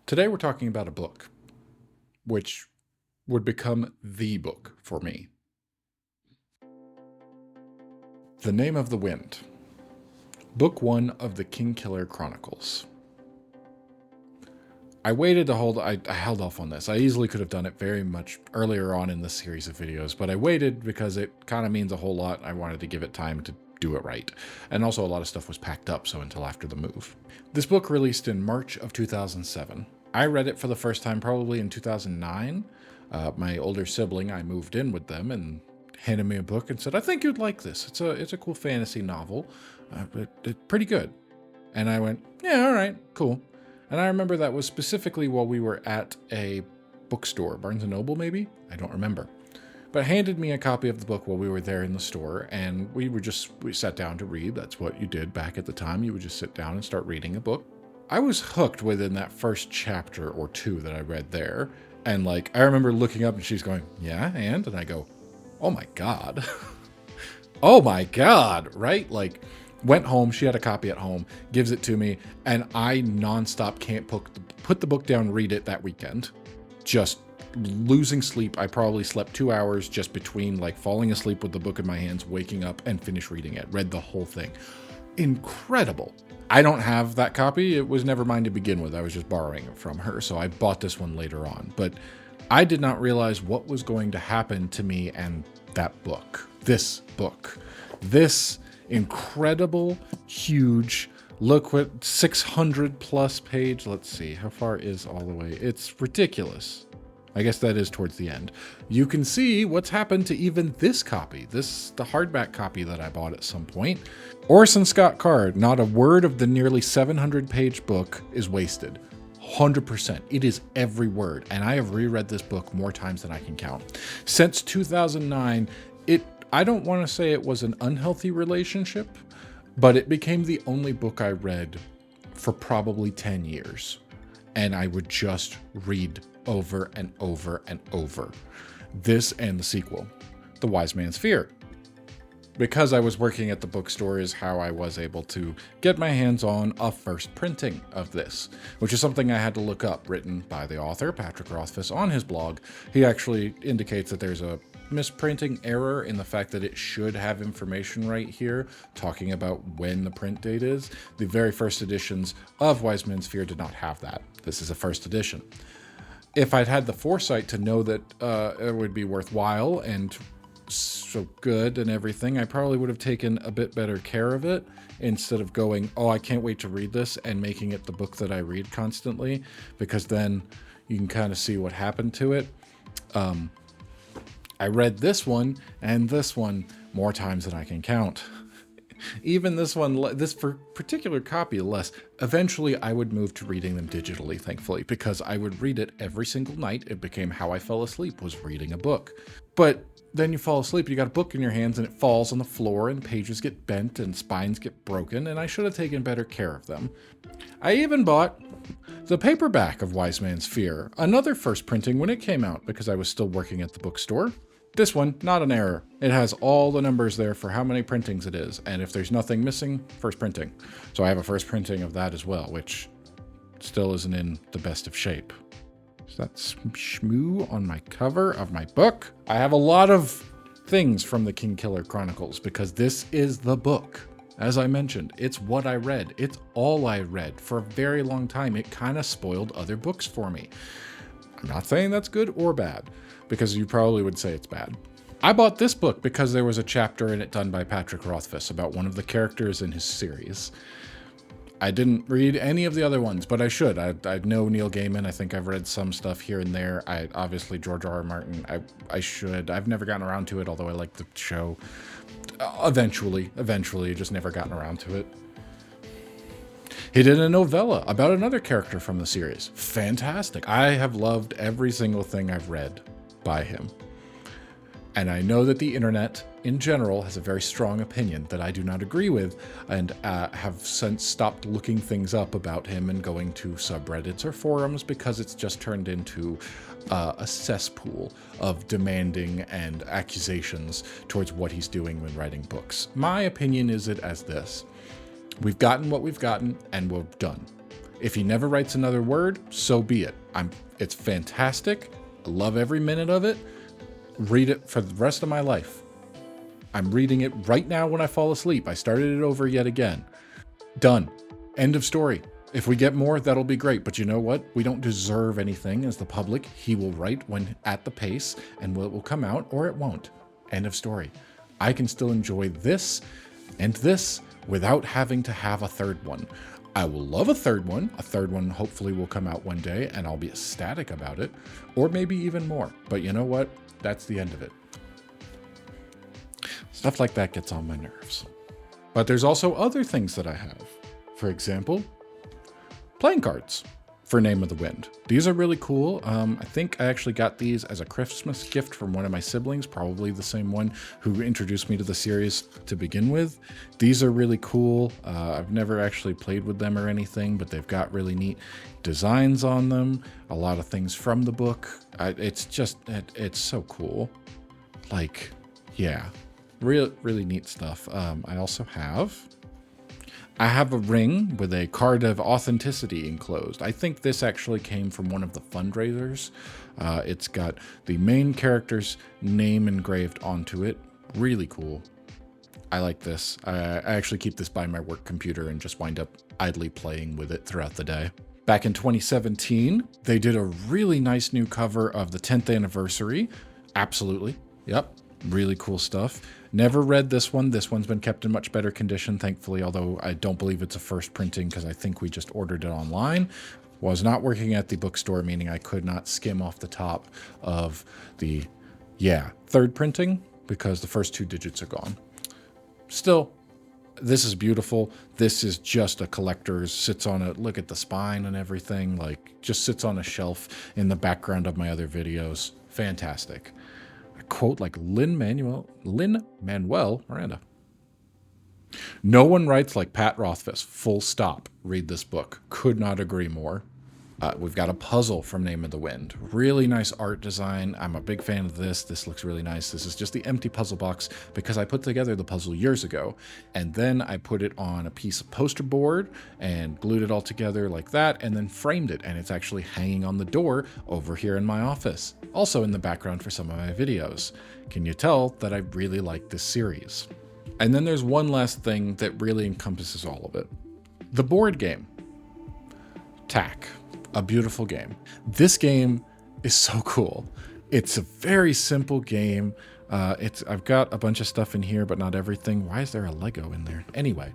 Today we're talking about a book, which would become the book for me. The Name of the Wind, Book 1 of the Kingkiller Chronicles. I waited to I held off on this. I easily could have done it very much earlier on in this series of videos, but I waited because it kind of means a whole lot. I wanted to give it time to do it right. And also a lot of stuff was packed up, so until after the move. This book released in March of 2007. I read it for the first time probably in 2009. My older sibling, I moved in with them and handed me a book and said, I think you'd like this. It's a cool fantasy novel. It's pretty good. And I went, yeah, all right, cool. And I remember that was specifically while we were at a bookstore, Barnes & Noble maybe? I don't remember. But handed me a copy of the book while we were there in the store, and we sat down to read. That's what you did back at the time. You would just sit down and start reading a book. I was hooked within that first chapter or two that I read there. And I remember looking up and she's going, yeah, and I go, oh my God. Oh my God, right? Went home, she had a copy at home, gives it to me, and I nonstop can't put the book down, read it that weekend. Just losing sleep. I probably slept 2 hours just between falling asleep with the book in my hands, waking up and finish reading it. Read the whole thing. Incredible. I don't have that copy. It was never mine to begin with. I was just borrowing it from her, so I bought this one later on. But I did not realize what was going to happen to me and that book. This book. This incredible, huge, look what 600 plus page. Let's see, how far is all the way? It's ridiculous. I guess that is towards the end. You can see what's happened to even this copy. The hardback copy that I bought at some point. Orson Scott Card, not a word of the nearly 700 page book is wasted. 100%. It is every word. And I have reread this book more times than I can count. Since 2009, I don't want to say it was an unhealthy relationship, but it became the only book I read for probably 10 years. And I would just read over and over and over. This and the sequel, The Wise Man's Fear. Because I was working at the bookstore is how I was able to get my hands on a first printing of this, which is something I had to look up, written by the author, Patrick Rothfuss, on his blog. He actually indicates that there's a misprinting error in the fact that it should have information right here talking about when the print date is. The very first editions of Wise Man's Fear did not have that. This is a first edition. If I'd had the foresight to know that it would be worthwhile and so good and everything, I probably would have taken a bit better care of it instead of going, oh, I can't wait to read this, and making it the book that I read constantly, because then you can kind of see what happened to it. I read this one and this one more times than I can count. Even this one, this particular copy less. Eventually, I would move to reading them digitally, thankfully, because I would read it every single night. It became how I fell asleep, was reading a book. But then you fall asleep, you got a book in your hands, and it falls on the floor, and pages get bent, and spines get broken, and I should have taken better care of them. I even bought the paperback of Wise Man's Fear, another first printing when it came out, because I was still working at the bookstore. This one, not an error. It has all the numbers there for how many printings it is, and if there's nothing missing, first printing. So I have a first printing of that as well, which still isn't in the best of shape. So that's Shmoo on my cover of my book. I have a lot of things from the Kingkiller Chronicles because this is the book. As I mentioned, it's what I read. It's all I read. For a very long time, it kind of spoiled other books for me. I'm not saying that's good or bad, because you probably would say it's bad. I bought this book because there was a chapter in it done by Patrick Rothfuss about one of the characters in his series. I didn't read any of the other ones, but I should. I know Neil Gaiman. I think I've read some stuff here and there. Obviously George R. R. Martin. I should. I've never gotten around to it, although I like the show. Eventually, just never gotten around to it. He did a novella about another character from the series. Fantastic. I have loved every single thing I've read by him. And I know that the internet, in general, has a very strong opinion that I do not agree with, and have since stopped looking things up about him and going to subreddits or forums because it's just turned into a cesspool of demanding and accusations towards what he's doing when writing books. My opinion is it as this. We've gotten what we've gotten, and we're done. If he never writes another word, so be it. It's fantastic. I love every minute of it. Read it for the rest of my life. I'm reading it right now when I fall asleep. I started it over yet again. Done. End of story. If we get more, that'll be great. But you know what? We don't deserve anything as the public. He will write when at the pace, and it will come out or it won't. End of story. I can still enjoy this and this without having to have a third one. I will love a third one. A third one hopefully will come out one day and I'll be ecstatic about it, or maybe even more. But you know what? That's the end of it. Stuff like that gets on my nerves. But there's also other things that I have. For example, playing cards for Name of the Wind. These are really cool. I think I actually got these as a Christmas gift from one of my siblings, probably the same one who introduced me to the series to begin with. These are really cool. I've never actually played with them or anything, but they've got really neat designs on them. A lot of things from the book. It's so cool. Like, yeah, really neat stuff. I also have a ring with a card of authenticity enclosed. I think this actually came from one of the fundraisers. It's got the main character's name engraved onto it. Really cool. I like this. I actually keep this by my work computer and just wind up idly playing with it throughout the day. Back in 2017, they did a really nice new cover of the 10th anniversary. Absolutely. Yep. Really cool stuff. Never read this one. This one's been kept in much better condition, thankfully, although I don't believe it's a first printing because I think we just ordered it online. Was not working at the bookstore, meaning I could not skim off the top of the, third printing because the first 2 digits are gone. Still, this is beautiful. This is just a collector's, sits on a, look at the spine and everything, like just sits on a shelf in the background of my other videos. Fantastic. Quote like Lin-Manuel Miranda. No one writes like Pat Rothfuss, full stop. Read this book. Could not agree more. We've got a puzzle from Name of the Wind. Really nice art design. I'm a big fan of this. This looks really nice. This is just the empty puzzle box because I put together the puzzle years ago. And then I put it on a piece of poster board and glued it all together like that and then framed it. And it's actually hanging on the door over here in my office. Also in the background for some of my videos. Can you tell that I really like this series? And then there's one last thing that really encompasses all of it. The board game. Tack. A beautiful game. This game is so cool. It's a very simple game. I've got a bunch of stuff in here, but not everything. Why is there a Lego in there? Anyway,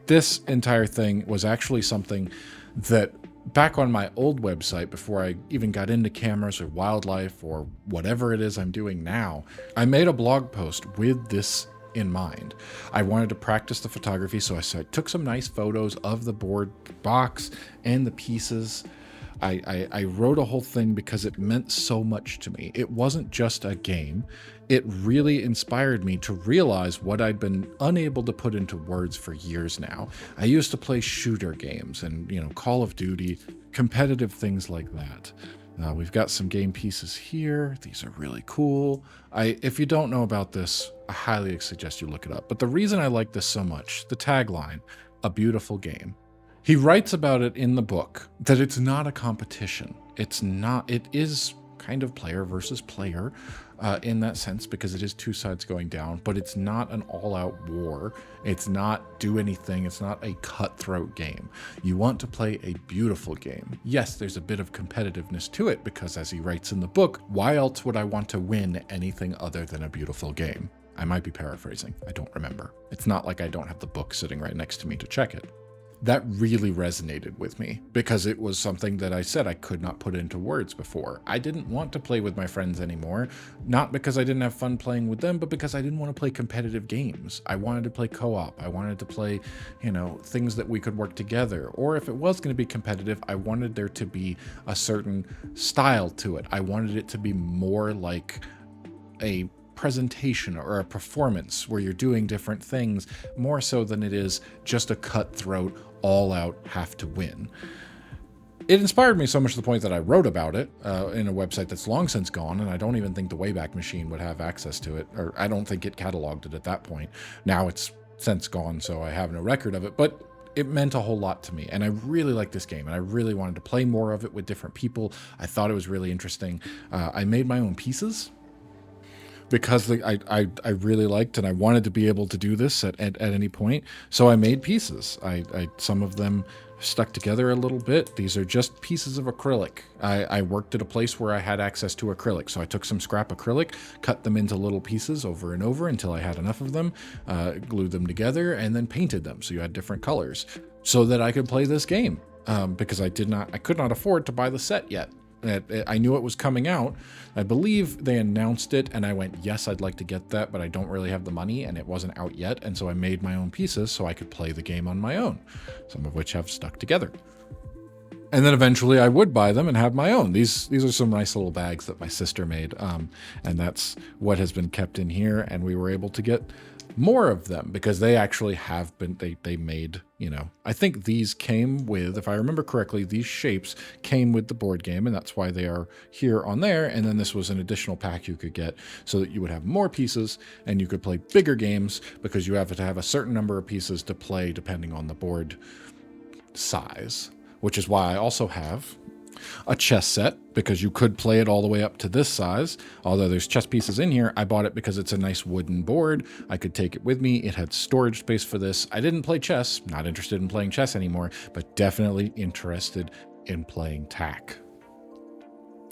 this entire thing was actually something that back on my old website, before I even got into cameras or wildlife or whatever it is I'm doing now, I made a blog post with this in mind. I wanted to practice the photography, so I took some nice photos of the board box and the pieces. I wrote a whole thing because it meant so much to me. It wasn't just a game. It really inspired me to realize what I'd been unable to put into words for years now. I used to play shooter games and, Call of Duty, competitive things like that. We've got some game pieces here. These are really cool. If you don't know about this, I highly suggest you look it up. But the reason I like this so much, the tagline, a beautiful game. He writes about it in the book that it's not a competition. It is kind of player versus player in that sense because it is 2 sides going down, but it's not an all-out war. It's not do anything. It's not a cutthroat game. You want to play a beautiful game. Yes, there's a bit of competitiveness to it because as he writes in the book, why else would I want to win anything other than a beautiful game? I might be paraphrasing. I don't remember. It's not like I don't have the book sitting right next to me to check it. That really resonated with me because it was something that I said I could not put into words before. I didn't want to play with my friends anymore, not because I didn't have fun playing with them, but because I didn't want to play competitive games. I wanted to play co-op. I wanted to play, things that we could work together. Or if it was going to be competitive, I wanted there to be a certain style to it. I wanted it to be more like a presentation or a performance where you're doing different things more so than it is just a cutthroat, all-out have to win. It inspired me so much to the point that I wrote about it in a website that's long since gone, and I don't even think the Wayback Machine would have access to it, or I don't think it cataloged it at that point. Now it's since gone, so I have no record of it, but it meant a whole lot to me. And I really liked this game, and I really wanted to play more of it with different people. I thought it was really interesting. I made my own pieces because I really liked and I wanted to be able to do this at any point. So I made pieces. Some of them stuck together a little bit. These are just pieces of acrylic. I worked at a place where I had access to acrylic. So I took some scrap acrylic, cut them into little pieces over and over until I had enough of them, glued them together, and then painted them. So you had different colors so that I could play this game. Because I could not afford to buy the set yet. I knew it was coming out. I believe they announced it, and I went, yes, I'd like to get that, but I don't really have the money, and it wasn't out yet, and so I made my own pieces so I could play the game on my own, some of which have stuck together. And then eventually I would buy them and have my own. These are some nice little bags that my sister made, and that's what has been kept in here, and we were able to get more of them because they actually have been, they made, I think these came with, if I remember correctly, these shapes came with the board game, and that's why they are here on there. And then this was an additional pack you could get so that you would have more pieces and you could play bigger games because you have to have a certain number of pieces to play depending on the board size, which is why I also have a chess set, because you could play it all the way up to this size. Although there's chess pieces in here, I bought it because it's a nice wooden board. I could take it with me. It had storage space for this. I didn't play chess, not interested in playing chess anymore, but definitely interested in playing tack.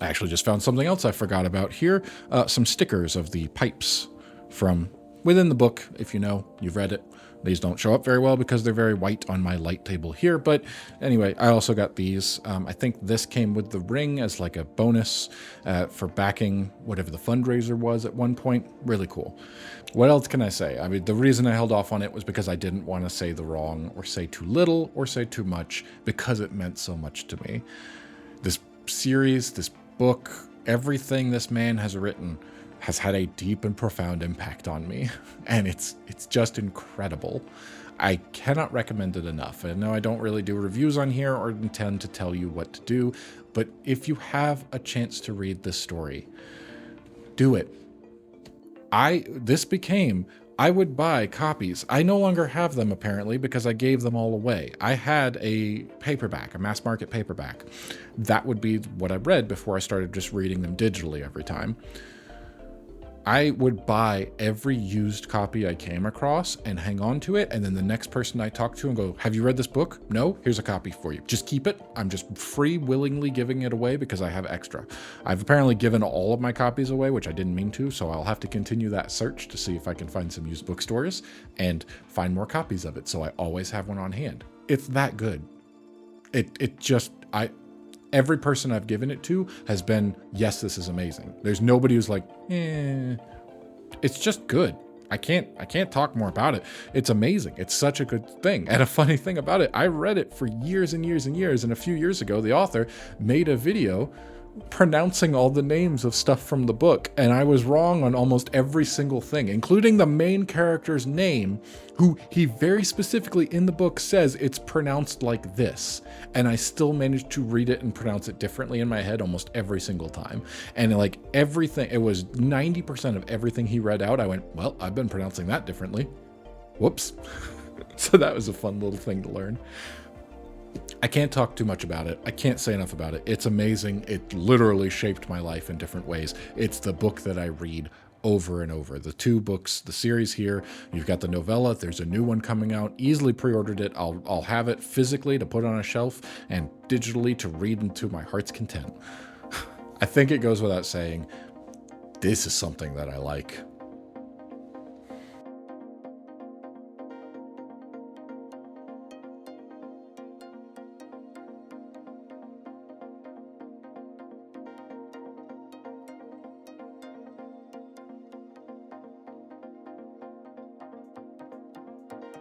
I actually just found something else I forgot about here. Some stickers of the pipes from within the book. If you know, you've read it. These don't show up very well because they're very white on my light table here. But anyway, I also got these. I think this came with the ring as like a bonus for backing whatever the fundraiser was at one point. Really cool. What else can I say? I mean, the reason I held off on it was because I didn't want to say the wrong or say too little or say too much because it meant so much to me. This series, this book, everything this man has written has had a deep and profound impact on me, and it's just incredible. I cannot recommend it enough. I know I don't really do reviews on here or intend to tell you what to do, but if you have a chance to read this story, do it. I would buy copies. I no longer have them apparently because I gave them all away. I had a paperback, a mass market paperback. That would be what I read before I started just reading them digitally every time. I would buy every used copy I came across and hang on to it. And then the next person I talk to and go, have you read this book? No, here's a copy for you. Just keep it. I'm just willingly giving it away because I have extra. I've apparently given all of my copies away, which I didn't mean to. So I'll have to continue that search to see if I can find some used bookstores and find more copies of it. So I always have one on hand. It's that good. Every person I've given it to has been, yes, this is amazing. There's nobody who's like, it's just good. I can't talk more about it. It's amazing. It's such a good thing. And a funny thing about it, I read it for years and years and years. And a few years ago, the author made a video pronouncing all the names of stuff from the book, and I was wrong on almost every single thing, including the main character's name, who he very specifically in the book says it's pronounced like this, and I still managed to read it and pronounce it differently in my head almost every single time. And like everything, it was 90% of everything he read out, I went, well, I've been pronouncing that differently. Whoops. So that was a fun little thing to learn. I can't talk too much about it. I can't say enough about it. It's amazing. It literally shaped my life in different ways. It's the book that I read over and over. The two books, the series here, you've got the novella. There's a new one coming out. Easily pre-ordered it. I'll have it physically to put on a shelf and digitally to read into my heart's content. I think it goes without saying, this is something that I like.